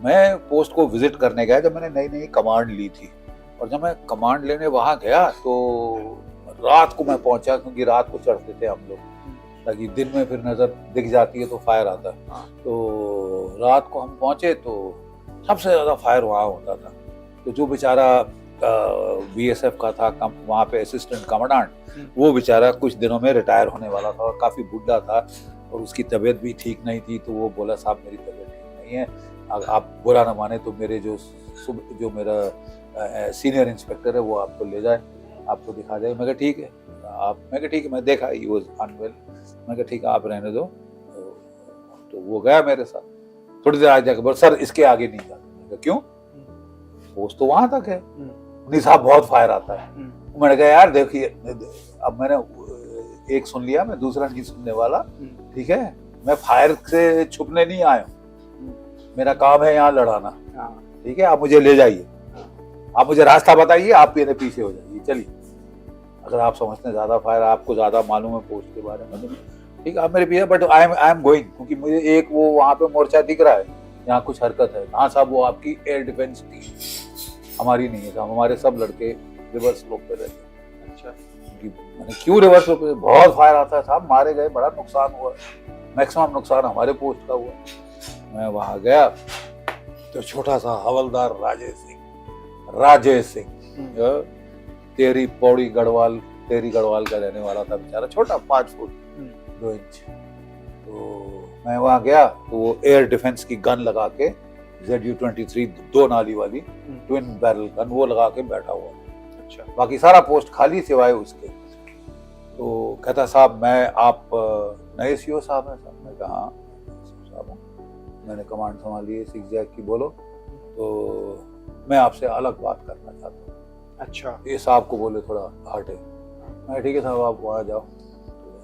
मैं पोस्ट को विजिट करने गया जब मैंने नई नई कमांड ली थी, और जब मैं कमांड लेने वहां गया तो रात को मैं पहुंचा, क्योंकि रात को चढ़ते थे हम लोग ताकि दिन में फिर नजर दिख जाती है तो फायर आता है। तो रात को हम पहुंचे तो सबसे ज्यादा फायर वहां होता था। तो जो बेचारा बीएसएफ का था वहां पे असिस्टेंट कमांडेंट, वो बेचारा कुछ दिनों में रिटायर होने वाला था और काफी बुढ़ा था और उसकी तबीयत भी ठीक नहीं थी। तो वो बोला, साहब मेरी तबीयत ठीक नहीं है, आप बुरा ना माने तो मेरे जो मेरा सीनियर इंस्पेक्टर है वो आपको ले जाए, आपको दिखा जाए। मैं कहा ठीक है, मैं देखा ही वॉज अनवेल। मैं कहा ठीक है, आप रहने दो। तो वो गया मेरे साथ। थोड़ी देर आगे जाकर बोला, सर इसके आगे नहीं जाते। मैं कहा क्यों? पोस्ट तो वहां तक है। नहीं साहब, बहुत फायर आता है। मैंने कहा यार देखिए, अब मैंने एक सुन लिया, मैं दूसरा नहीं सुनने वाला, ठीक है? मैं फायर से छुपने नहीं आया हूँ, मेरा काम है यहाँ लड़ाना, ठीक है? आप मुझे ले जाइए, आप मुझे रास्ता बताइए, आप मेरे पीछे हो जाइए, चलिए। अगर आप समझते हैं ज्यादा फायर, आपको ज्यादा मालूम है पोस्ट के बारे में, ठीक है आप मेरे पीछे, बट आई एम गोइंग, क्योंकि मुझे एक वो वहां पे मोर्चा दिख रहा है, यहाँ कुछ हरकत है। हाँ साहब, वो आपकी एयर डिफेंस टीम, हमारी नहीं है साहब, हमारे सब लड़के रिवर्स स्लोप पे रहते हैं। अच्छा, मैंने क्यों रिवर्स स्लोप पे? बहुत फायर आता है साहब, मारे गए, बड़ा नुकसान हुआ, मैक्सिमम नुकसान हमारे पोस्ट का हुआ। मैं वहां गया तो छोटा सा हवलदार राजेश सिंह तेरी गढ़वाल का रहने वाला था बेचारा, छोटा 5 फुट 2 इंच। तो मैं वहां गया तो वो एयर डिफेंस की गन लगा के ZU-23 2 नाली वाली ट्विन बैरल गन वो लगा के बैठा हुआ। अच्छा, बाकी सारा पोस्ट खाली सिवाय उसके। तो कहता साहब आप नए सीओ साहब हैं? साहब मैं कहा हाँ साहब हूँ, मैंने कमांड संभाली है 6 जैक की। बोलो। तो मैं आपसे अलग बात करना चाहता हूँ। अच्छा, ये साहब को बोले थोड़ा हटे। मैं ठीक है साहब, आप वहाँ जाओ।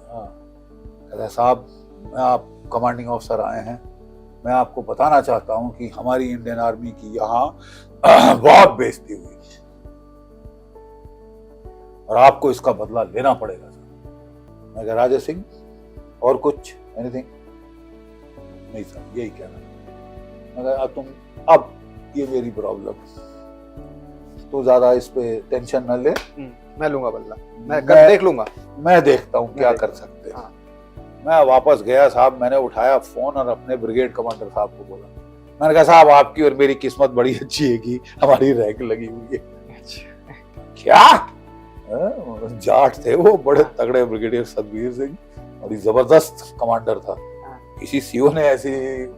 हाँ, कहता साहब आप कमांडिंग ऑफिसर आए हैं, मैं आपको बताना चाहता हूं कि हमारी इंडियन आर्मी की यहाँ बहुत बेइज्जती हुई और आपको इसका बदला लेना पड़ेगा सर। मैं कहा राजेश सिंह और कुछ एनीथिंग? नहीं सर, यही कहना। मैं कहा अब ये मेरी प्रॉब्लम, तू ज्यादा इस पे टेंशन न ले, मैं लूंगा बदला, मैं देख लूंगा, मैं देखता हूँ क्या कर सकते हैं। मैं वापस गया साहब, मैंने उठाया फोन और अपने ब्रिगेड कमांडर साहब को बोला। मैंने कहा साहब आपकी और मेरी किस्मत बड़ी अच्छी है कि हमारी रैंक लगी हुई है। क्या जाट थे वो, बड़े तगड़े ब्रिगेडियर सतबीर सिंह, और जबरदस्त कमांडर था। किसी सीओ ने ऐसी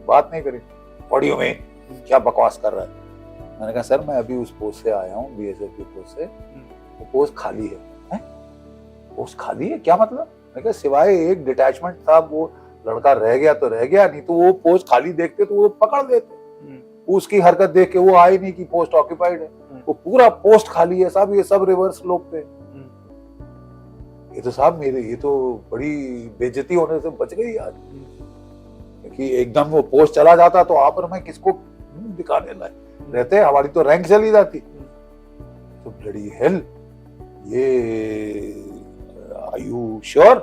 बात नहीं करी, पढ़ियो में क्या बकवास कर रहा है। मैंने कहा सर मैं अभी उस पोस्ट से आया हूँ, बीएसएफ की पोस्ट से, वो पोस्ट खाली है। पोस्ट खाली है क्या मतलब? मैं कहा सिवाय एक डिटैचमेंट था, वो लड़का रह गया तो रह गया, नहीं तो वो पोस्ट खाली देखते तो वो पकड़ लेते। उसकी हरकत देख के वो आए नहीं कि पोस्ट ऑक्यूपाइड है, वो पूरा पोस्ट खाली है साहब, ये सब रिवर्स स्लोप पे। ये तो साहब ये तो बड़ी बेइज्जती होने से बच गई आज, क्योंकि एकदम वो पोस्ट चला जाता तो आप और मैं किसको दिखाने लाए रहते, हमारी तो रैंक चली जाती। तो ब्लडी हेल, ये Are you sure?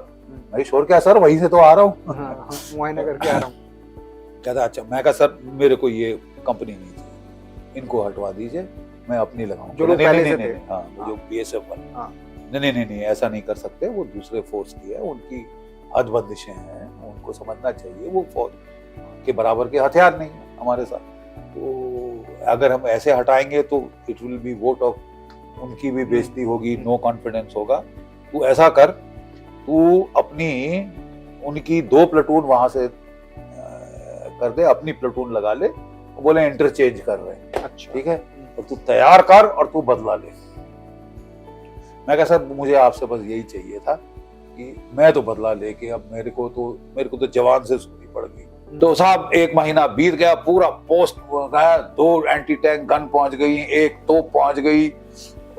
मैं श्योर क्या सर, वहीं से तो आ रहा हूँ, मुआयना करके आ रहा हूँ। कहता अच्छा। मैं कहा सर मेरे को ये कंपनी नहीं चाहिए, इनको हटवा दीजिए, मैं अपनी लगाऊं। जो लोग पहले से थे, जो बीएसएफ वाले, नहीं ऐसा नहीं कर सकते, वो दूसरे फोर्स की है, उनकी हद बंदिशें हैं, उनको समझना चाहिए, वो फौज के बराबर के हथियार नहीं है हमारे साथ। तो अगर हम ऐसे हटाएंगे तो it will be vote of, उनकी भी बेइज्जती होगी, नो कॉन्फिडेंस होगा। तू ऐसा कर, तू अपनी उनकी 2 प्लेटून वहां से कर दे, अपनी प्लेटून लगा ले, बोले इंटरचेंज कर रहे हैं। अच्छा, ठीक है, और तू तैयार कर और तू बदला ले। मैं कहा सर मुझे आपसे बस यही चाहिए था कि मैं तो बदला लेके, अब मेरे को तो जवान से सुननी पड़ गई। तो साहब 1 महीना बीत गया, पूरा पोस्ट गया, 2 एंटी टैंक गन पहुंच गई, 1 तोप पहुंच गई,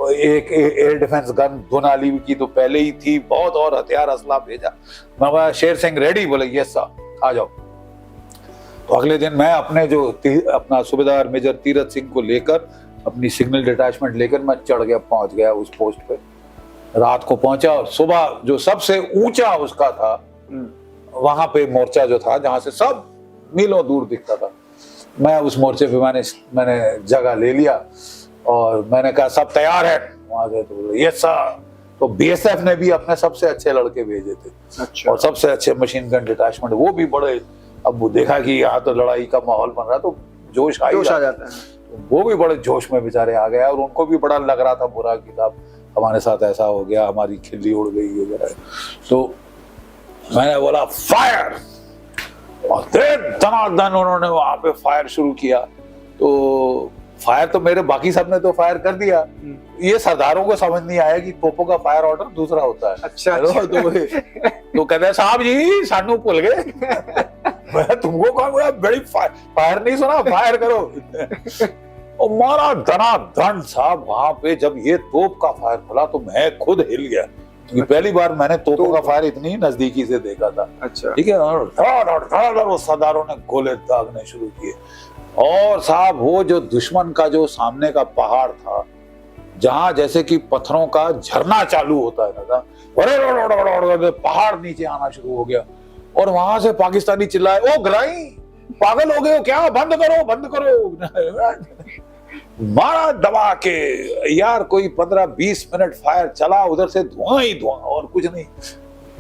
एक एयर डिफेंस गन 2 नाली की तो पहले ही थी, बहुत और हथियार असला भेजा। मैं शेर सिंह रेडी? बोले यस साहब आ जाओ। तो अगले दिन मैं अपना सूबेदार मेजर तीरथ सिंह को लेकर, अपनी सिग्नल डिटैचमेंट लेकर मैं चढ़ गया, पहुंच गया उस पोस्ट पे। रात को पहुंचा और सुबह जो सबसे ऊंचा उसका था, वहां पे मोर्चा जो था, जहां से सब मीलों दूर दिखता था, मैं उस मोर्चे पे मैंने जगह ले लिया और मैंने कहा सब तैयार है वहां से, तो ये सर। तो बीएसएफ ने भी अपने सबसे अच्छे लड़के भेजे थे। अच्छा। और सबसे अच्छे मशीन गन डिटैचमेंट, वो भी बड़े। अब वो देखा कि यहाँ तो लड़ाई का माहौल बन रहा, तो जोश आ जाता है। तो वो भी बड़े जोश में बेचारे आ गए और उनको भी बड़ा लग रहा था बुरा कि साहब हमारे साथ ऐसा हो गया, हमारी खिल्ली उड़ गई वगैरह। तो मैंने बोला फायर, और धनाधन उन्होंने वहां पे फायर शुरू किया। तो फायर तो मेरे बाकी सब ने तो फायर कर दिया, ये सरदारों को समझ नहीं आया कि तोपों का फायर ऑर्डर दूसरा होता है। अच्छा। तो कहते हैं साहब जी सानू भूल गए, मैं तुमको कहा बड़ी फायर नहीं सुना, फायर करो। और मारा धनाधन साहब वहां पे। जब ये तोप का फायर खुला तो मैं खुद हिल गया, क्योंकि पहली बार मैंने तोपों का फायर इतनी नजदीकी से देखा था। अच्छा। ठीक है। और सरदारों ने गोले दागने शुरू किए। और साहब वो जो दुश्मन का जो सामने का पहाड़ था, जहां जैसे कि पत्थरों का झरना चालू होता है ना, पहाड़ नीचे आना शुरू हो गया। और वहां से पाकिस्तानी चिल्लाए, ओ ग्राई पागल हो गए हो क्या, बंद करो बंद करो। मारा दबा के यार, कोई 15-20 मिनट फायर चला, उधर से धुआं ही धुआं और कुछ नहीं।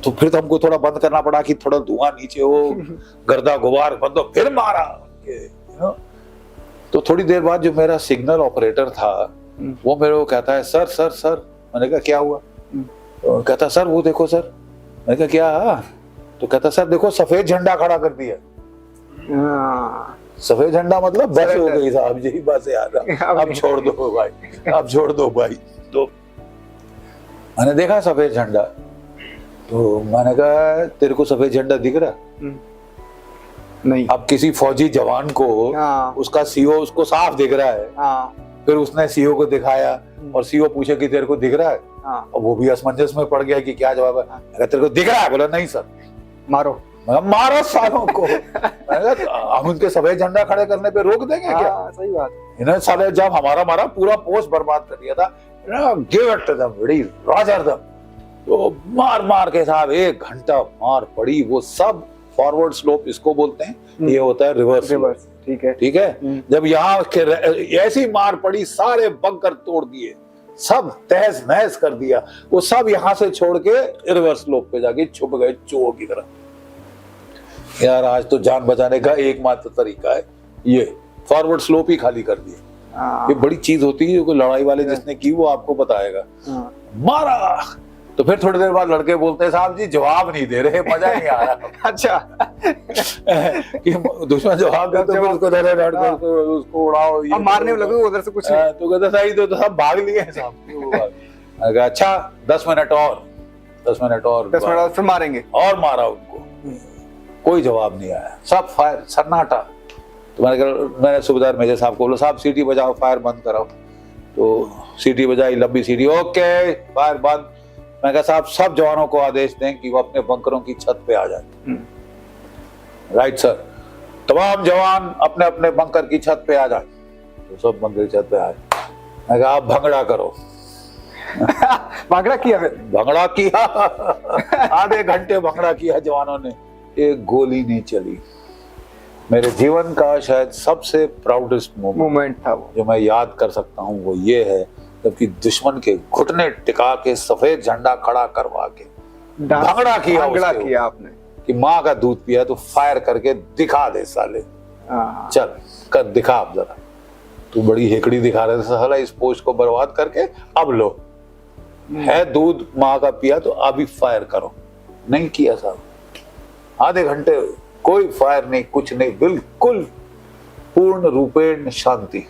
तो फिर तो हमको थोड़ा बंद करना पड़ा कि थोड़ा धुआं नीचे हो, गर्दा गुबार बंद हो। फिर मारा। तो थोड़ी देर बाद जो मेरा सिग्नल ऑपरेटर था वो मेरे को कहता है, सर सर सर। मैंने कहा क्या हुआ? तो कहता सर वो देखो सर। मैंने कहा क्या? तो कहता सर देखो सफेद झंडा खड़ा कर दिया। सफेद झंडा मतलब बस हो गई साहब जी, बस यार अब छोड़ दो भाई, अब छोड़ दो भाई। तो मैंने देखा सफेद झंडा, तो मैंने कहा तेरे को सफेद झंडा दिख रहा? नहीं। अब किसी फौजी जवान को उसका सीओ उसको साफ दिख रहा है। फिर उसने सीओ को दिखाया और सीओ पूछे कि तेरे को दिख रहा है? और वो भी असमंजस में पड़ गया कि क्या जवाब है। अगर तेरे को दिख रहा है, बोला नहीं सर। मारो। मारो सालों को। हम उनके सफेद झंडा खड़े करने पे रोक देंगे क्या? सही बात। इन्होंने साले जब हमारा पूरा पोस्ट बर्बाद कर दिया था, give it to them, roger them. तो मार के साहब 1 घंटा मार पड़ी। वो सब फॉरवर्ड स्लोप इसको बोलते हैं, ये होता है रिवर्स। ठीक है ठीक है। जब यहाँ ऐसी मार पड़ी, सारे बंकर तोड़ दिए, सब तहस नहस कर दिया। वो सब यहाँ से छोड़ के रिवर्स स्लोप पे जाके छुप गए चूहों की तरह। यार आज तो जान बचाने का एकमात्र तरीका है ये, फॉरवर्ड स्लोप ही खाली कर दिया। ये बड़ी चीज होती है, जो लड़ाई वाले जिसने की वो आपको बताएगा। मारा तो फिर थोड़ी देर बाद लड़के बोलते हैं साहब जी जवाब नहीं दे रहे, मजा नहीं आ रहा। अच्छा। कि दुश्मन जवाब दे तो उसको उसको उड़ाओ, अब मारने लगे उधर से कुछ नहीं। तो कहते सही, तो सब भाग लिए हैं साहब। अच्छा 10 मिनट और 10 मिनट और फिर मारेंगे। और मारा उनको, कोई जवाब नहीं आया, सब फायर सन्नाटा। तो मैंने सूबेदार मेजर साहब को बोला साहब सीटी बजाओ, फायर बंद कराओ। तो सीटी बजाई, लंबी सीटी, ओके फायर बंद। मैं कहा साहब सब जवानों को आदेश दें कि वो अपने बंकरों की छत पे आ जाए। Right sir. तमाम जवान अपने अपने बंकर की छत पे आ जाए। तो सब बंकर की छत पे आए। मैं कहा आप भंगड़ा करो। भंगड़ा किया? फिर भंगड़ा किया। आधे घंटे भंगड़ा किया जवानों ने, एक गोली नहीं चली। मेरे जीवन का शायद सबसे प्राउडेस्ट मोमेंट था वो, जो मैं याद कर सकता हूँ। वो ये है जबकि दुश्मन के घुटने टिका के सफेद झंडा खड़ा करवा के भंगड़ा किया आपने कि माँ का दूध पिया तो फायर करके दिखा दे साले, चल कर दिखा अब जरा। तू बड़ी हेकड़ी दिखा रहे थे साला, इस पोस्ट को बर्बाद करके अब लो, है दूध माँ का पिया तो अभी फायर करो। नहीं किया साहब, आधे घंटे कोई फायर नहीं, कुछ नहीं, बिल्कुल पूर्ण रूपेण शांति।